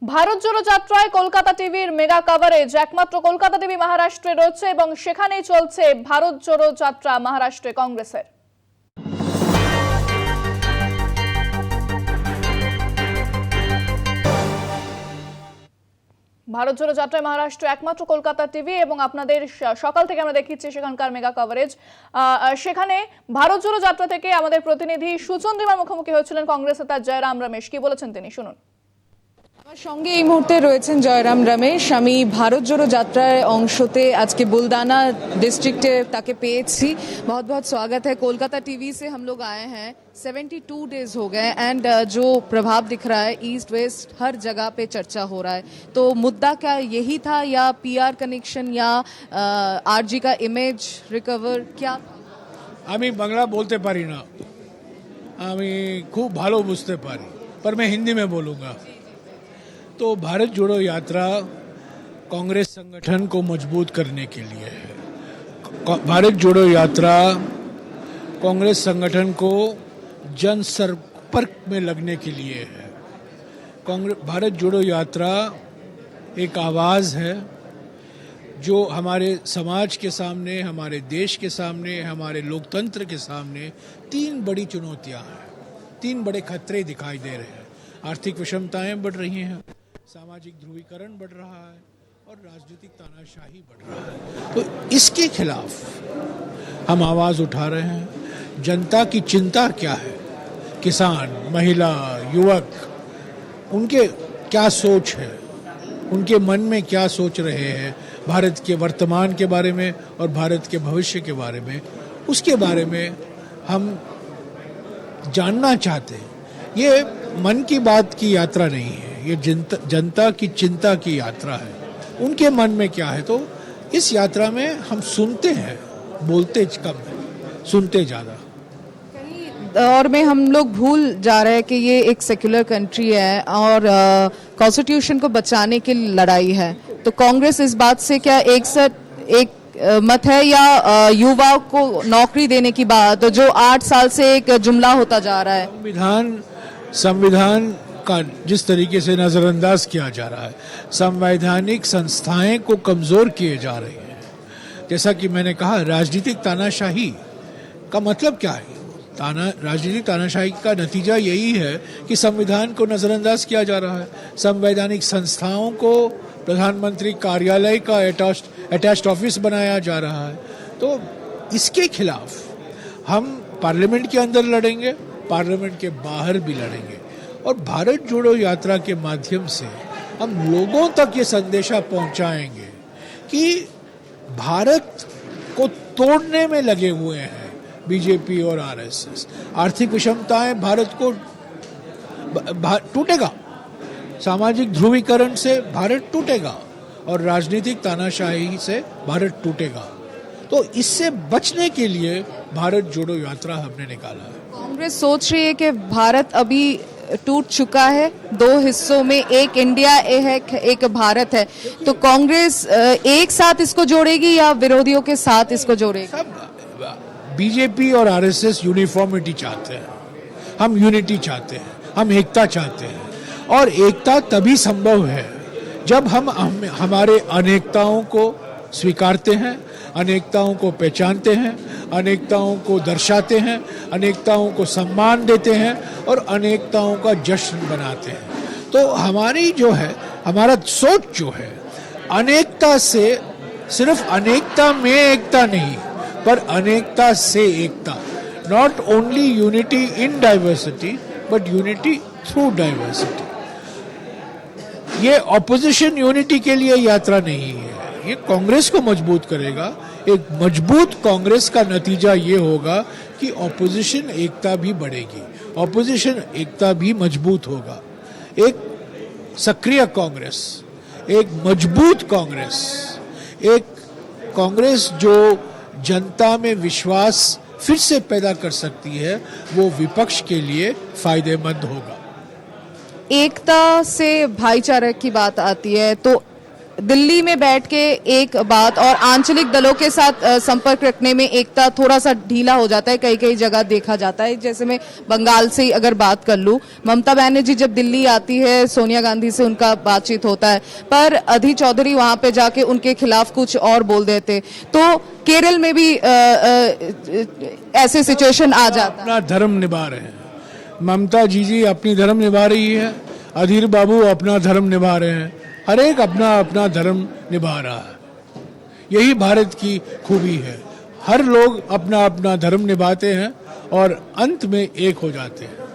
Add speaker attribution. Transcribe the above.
Speaker 1: ভারত জোড়ো যাত্রায় কলকাতা টিভির mega coverage একমাত্র কলকাতা টিভি মহারাষ্ট্রে রয়েছে এবং সেখানেই চলছে ভারত জোড়ো যাত্রা মহারাষ্ট্রে কংগ্রেসের। ভারত জোড়ো যাত্রায় মহারাষ্ট্র একমাত্র কলকাতা টিভি এবং আপনাদের সকাল থেকে আমরা দেখিয়েছি সেখানকার মেগা কভারেজ। সেখানে ভারত জোড়ো যাত্রা থেকে আমাদের প্রতিনিধি সুচন্দ্রিমার মুখোমুখি হয়েছিলেন কংগ্রেস নেতা জয়রাম রমেশ। কি বলেছেন তিনি শুনুন।
Speaker 2: আমার সঙ্গে এই মুহূর্তে রয়েছেন জয়রাম রমেশ। আমি ভারত জোড়ো যাত্রায় অংশতে আজকে बुल्दाना डिस्ट्रिक्ट ताके पेয়েছি। बहुत बहुत स्वागत है। कोलकाता टीवी से हम लोग आए हैं। 72 डेज हो गए एंड जो प्रभाव दिख रहा है ईस्ट वेस्ट हर जगह पे चर्चा हो रहा है, तो मुद्दा क्या यही था या पीआर कनेक्शन या आरजी का इमेज रिकवर क्या?
Speaker 3: আমি বাংলা বলতে পারি না, আমি খুব ভালো বুঝতে পারি, पर मैं हिंदी में बोलूँगा। तो भारत जोड़ो यात्रा कांग्रेस संगठन को मजबूत करने के लिए है। भारत जोड़ो यात्रा कांग्रेस संगठन को जन संपर्क में लगने के लिए है। भारत जोड़ो यात्रा एक आवाज़ है जो हमारे समाज के सामने, हमारे देश के सामने, हमारे लोकतंत्र के सामने तीन बड़ी चुनौतियां हैं, तीन बड़े खतरे दिखाई दे रहे हैं। आर्थिक विषमताएं बढ़ रही हैं, सामाजिक ध्रुवीकरण बढ़ रहा है और राजनीतिक तानाशाही बढ़ रहा है। तो इसके खिलाफ हम आवाज़ उठा रहे हैं। जनता की चिंता क्या है, किसान, महिला, युवक, उनके क्या सोच है, उनके मन में क्या सोच रहे हैं भारत के वर्तमान के बारे में और भारत के भविष्य के बारे में, उसके बारे में हम जानना चाहते हैं। ये मन की बात की यात्रा नहीं है, ये जनता की चिंता की यात्रा है। उनके मन में क्या है, तो इस यात्रा में हम सुनते हैं, बोलते कम है, सुनते ज़्यादा।
Speaker 2: और में हम लोग भूल जा रहे हैं कि ये एक सेक्युलर कंट्री है और कॉन्स्टिट्यूशन को बचाने की लड़ाई है। तो कांग्रेस इस बात से क्या एक मत है या युवाओं को नौकरी देने की बात जो 8 साल से एक जुमला होता जा रहा है?
Speaker 3: संविधान का जिस तरीके से नजरअंदाज किया जा रहा है, संवैधानिक संस्थाएं को कमजोर किए जा रहे हैं। जैसा कि मैंने कहा, राजनीतिक तानाशाही का मतलब क्या है? राजनीतिक तानाशाही का नतीजा यही है कि संविधान को नजरअंदाज किया जा रहा है। संवैधानिक संस्थाओं को प्रधानमंत्री कार्यालय का अटैच्ड ऑफिस बनाया जा रहा है। तो इसके खिलाफ हम पार्लियामेंट के अंदर लड़ेंगे, पार्लियामेंट के बाहर भी लड़ेंगे और भारत जोड़ो यात्रा के माध्यम से हम लोगों तक ये संदेशा पहुंचाएंगे कि भारत को तोड़ने में लगे हुए हैं बीजेपी और आरएसएस। आर्थिक विषमताएं भारत को टूटेगा, सामाजिक ध्रुवीकरण से भारत टूटेगा और राजनीतिक तानाशाही से भारत टूटेगा। तो इससे बचने के लिए भारत जोड़ो यात्रा हमने निकाला है।
Speaker 2: कांग्रेस सोच रही है कि भारत अभी टूट चुका है, 2 हिस्सों में, एक इंडिया है एक भारत है, तो कांग्रेस एक साथ इसको जोड़ेगी या विरोधियों के साथ इसको जोड़ेगी?
Speaker 3: बीजेपी और आरएसएस यूनिफॉर्मिटी चाहते हैं, हम यूनिटी चाहते हैं, हम एकता चाहते हैं और एकता तभी संभव है जब हम हमारे अनेकताओं को स्वीकारते हैं, अनेकताओं को पहचानते हैं, अनेकताओं को दर्शाते हैं, अनेकताओं को सम्मान देते हैं और अनेकताओं का जश्न बनाते हैं। तो हमारी जो है, हमारा सोच जो है, अनेकता से, सिर्फ अनेकता में एकता नहीं पर अनेकता से एकता। Not only unity in diversity but unity through diversity. ये ऑपोजिशन यूनिटी के लिए यात्रा नहीं है, ये कांग्रेस को मजबूत करेगा। एक मजबूत कांग्रेस का नतीजा ये होगा कि ऑपोजिशन एकता भी बढ़ेगी, ऑपोजिशन एकता भी मजबूत होगा। एक सक्रिय कांग्रेस, एक मजबूत कांग्रेस, एक कांग्रेस जो जनता में विश्वास फिर से पैदा कर सकती है, वो विपक्ष के लिए फायदेमंद होगा।
Speaker 2: एकता से भाईचारे की बात आती है, तो दिल्ली में बैठ के एक बात और आंचलिक दलों के साथ संपर्क रखने में एकता थोड़ा सा ढीला हो जाता है, कई कई जगह देखा जाता है। जैसे मैं बंगाल से अगर बात कर लूं, ममता बनर्जी जब दिल्ली आती है, सोनिया गांधी से उनका बातचीत होता है, पर अधीर चौधरी वहां पे जाके उनके खिलाफ कुछ और बोल देते। तो केरल में भी ऐसे सिचुएशन आ जाता है।
Speaker 3: अपना धर्म निभा रहे हैं, ममता जी अपनी धर्म निभा रही है, अधीर बाबू अपना धर्म निभा रहे हैं, हर एक अपना अपना धर्म निभा रहा है। यही भारत की खूबी है, हर लोग अपना अपना धर्म निभाते हैं और अंत में एक हो जाते हैं।